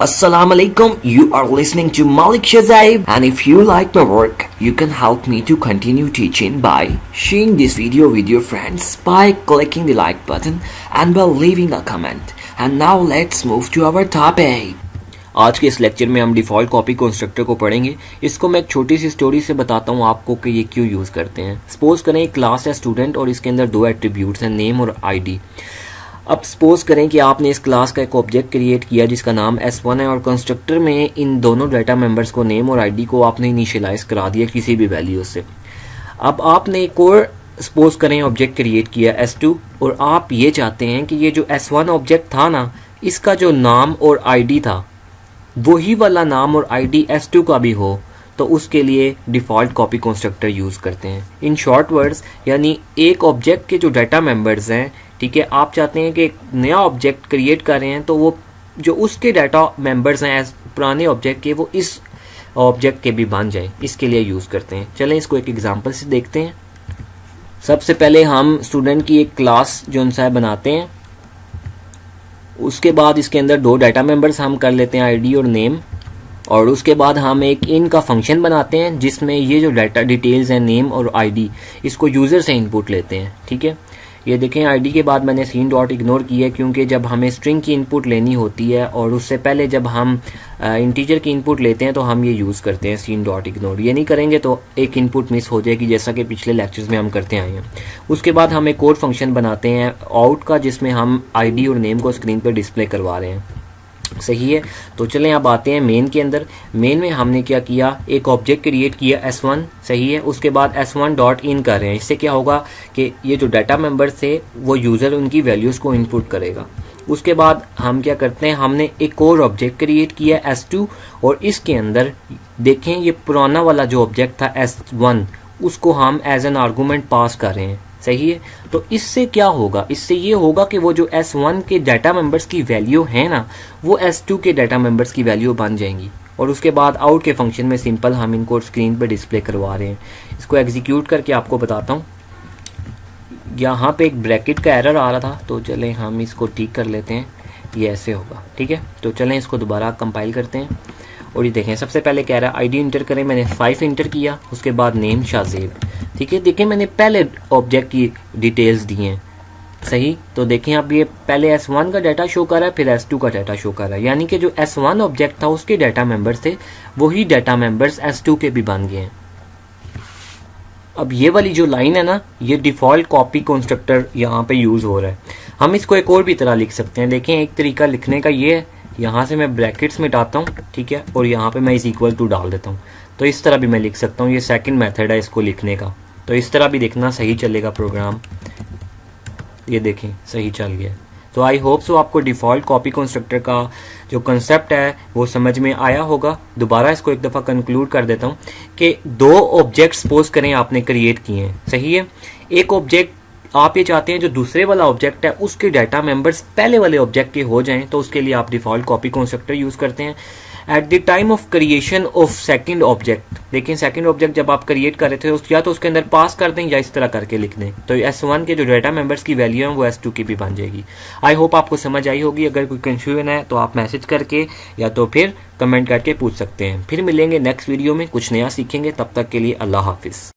Assalamu alaikum, you are listening to Malik Shazaib, and if you like my work, you can help me to continue teaching by sharing this video with your friends, by clicking the like button and by leaving a comment. And now let's move to our topic. आज के इस lecture में हम default copy constructor को पढ़ेंगे। इसको मैं एक छोटी सी स्टोरी से बताता हूँ आपको कि ये क्यों यूज़ करते हैं। सपोज करें एक क्लास है स्टूडेंट और इसके अंदर दो एट्रीब्यूट्स हैं, नेम और आईडी। अब सपोज करें कि आपने इस क्लास का एक ऑब्जेक्ट क्रिएट किया जिसका नाम S1 है और कंस्ट्रक्टर में इन दोनों डाटा मेंबर्स को, नेम और आईडी को आपने इनिशियलाइज करा दिया किसी भी वैल्यू से। अब आपने एक और सपोज करें ऑब्जेक्ट क्रिएट किया S2 और आप ये चाहते हैं कि ये जो S1 ऑब्जेक्ट था ना, इसका जो नाम और आईडी था वही वाला नाम और आईडी S2 का भी हो, तो उसके लिए डिफ़ॉल्ट कॉपी कंस्ट्रक्टर यूज़ करते हैं। इन शॉर्ट वर्ड्स, यानी एक ऑब्जेक्ट के जो डाटा मेंबर्स हैं, ठीक है, आप चाहते हैं कि एक नया ऑब्जेक्ट क्रिएट कर रहे हैं तो वो जो उसके डाटा मेंबर्स हैं पुराने ऑब्जेक्ट के, वो इस ऑब्जेक्ट के भी बन जाए, इसके लिए यूज़ करते हैं। चलें इसको एक एग्जांपल से देखते हैं। सबसे पहले हम स्टूडेंट की एक क्लास जो उनसा बनाते हैं, उसके बाद इसके अंदर दो डाटा मेंबर्स हम कर लेते हैं, आईडी और नेम, और उसके बाद हम एक इन का फंक्शन बनाते हैं जिसमें ये जो डाटा डिटेल्स हैं, नेम और आईडी, इसको यूज़र से इनपुट लेते हैं। ठीक है, ये देखें आईडी के बाद मैंने सीन डॉट इग्नोर किया क्योंकि जब हमें स्ट्रिंग की इनपुट लेनी होती है और उससे पहले जब हम इंटीजर की इनपुट लेते हैं तो हम ये यूज़ करते हैं सीन डॉट इग्नोर। ये नहीं करेंगे तो एक इनपुट मिस हो जाएगी, जैसा कि पिछले लेक्चर्स में हम करते आए हैं। उसके बाद हम एक और फंक्शन बनाते हैं आउट का, जिसमें हम आईडी और नेम को स्क्रीन पर डिस्प्ले करवा रहे हैं। सही है, तो चलें अब आते हैं मेन के अंदर। मेन में हमने क्या किया, एक ऑब्जेक्ट क्रिएट किया S1, सही है। उसके बाद S1 डॉट इन कर रहे हैं। इससे क्या होगा कि ये जो डाटा मेंबर थे वो यूज़र उनकी वैल्यूज़ को इनपुट करेगा। उसके बाद हम क्या करते हैं, हमने एक और ऑब्जेक्ट क्रिएट किया S2 और इसके अंदर देखें ये पुराना वाला जो ऑब्जेक्ट था S1, उसको हम एज एन आर्गूमेंट पास कर रहे हैं। सही है, तो इससे क्या होगा, इससे ये होगा कि वो जो S1 के डाटा मेंबर्स की वैल्यू है ना, वो S2 के डाटा मेंबर्स की वैल्यू बन जाएंगी। और उसके बाद आउट के फंक्शन में सिंपल हम इनको स्क्रीन पर डिस्प्ले करवा रहे हैं। इसको एग्जीक्यूट करके आपको बताता हूँ। यहाँ पे एक ब्रैकेट का एरर आ रहा था, तो चलें हम इसको ठीक कर लेते हैं। ये ऐसे होगा, ठीक है। तो चलें इसको दोबारा कंपाइल करते हैं और ये देखें सबसे पहले कह रहा है आईडी इंटर करें। मैंने 5 इंटर किया, उसके बाद नेम शाज़ेब। ठीक है, देखें मैंने पहले ऑब्जेक्ट की डिटेल्स दी हैं। सही, तो देखें अब ये पहले S1 का डाटा शो कर रहा है, फिर S2 का डाटा शो कर रहा है, यानी कि जो S1 ऑब्जेक्ट था उसके डाटा मेंबर्स थे, वही डाटा मेंबर्स S2 के भी बन गए हैं। अब ये वाली जो लाइन है ना, ये डिफ़ॉल्ट कॉपी कंस्ट्रक्टर यहाँ पे यूज़ हो रहा है। हम इसको एक और भी तरह लिख सकते हैं। देखें एक तरीका लिखने का ये है, यहाँ से मैं ब्रैकेट्स मिटाता हूँ, ठीक है, और यहाँ पे मैं इस इक्वल टू डाल देता हूँ। तो इस तरह भी मैं लिख सकता हूँ। ये सेकंड मेथड है इसको लिखने का, तो इस तरह भी देखना सही चलेगा प्रोग्राम। ये देखें सही चल गया। तो आई होप सो आपको डिफ़ॉल्ट कॉपी कंस्ट्रक्टर का जो कंसेप्ट है वो समझ में आया होगा। दोबारा इसको एक दफ़ा कंक्लूड कर देता हूँ कि दो ऑब्जेक्ट सपोज करें आपने क्रिएट किए हैं। सही है, एक ऑब्जेक्ट आप ये चाहते हैं जो दूसरे वाला ऑब्जेक्ट है उसके डाटा मेंबर्स पहले वाले ऑब्जेक्ट के हो जाएं, तो उसके लिए आप डिफ़ॉल्ट कॉपी कंस्ट्रक्टर यूज़ करते हैं। At the time of creation of second object, लेकिन सेकंड ऑब्जेक्ट जब आप क्रिएट कर रहे थे या तो उसके अंदर पास कर दें या इस तरह करके लिख दें, तो S1 के जो डाटा मेंबर्स की वैल्यू है वो S2 की भी बन जाएगी। आई होप आपको समझ आई होगी। अगर कोई कंफ्यूजन है तो आप मैसेज करके या तो फिर कमेंट करके पूछ सकते हैं। फिर मिलेंगे नेक्स्ट वीडियो में, कुछ नया सीखेंगे। तब तक के लिए अल्लाह हाफिज़।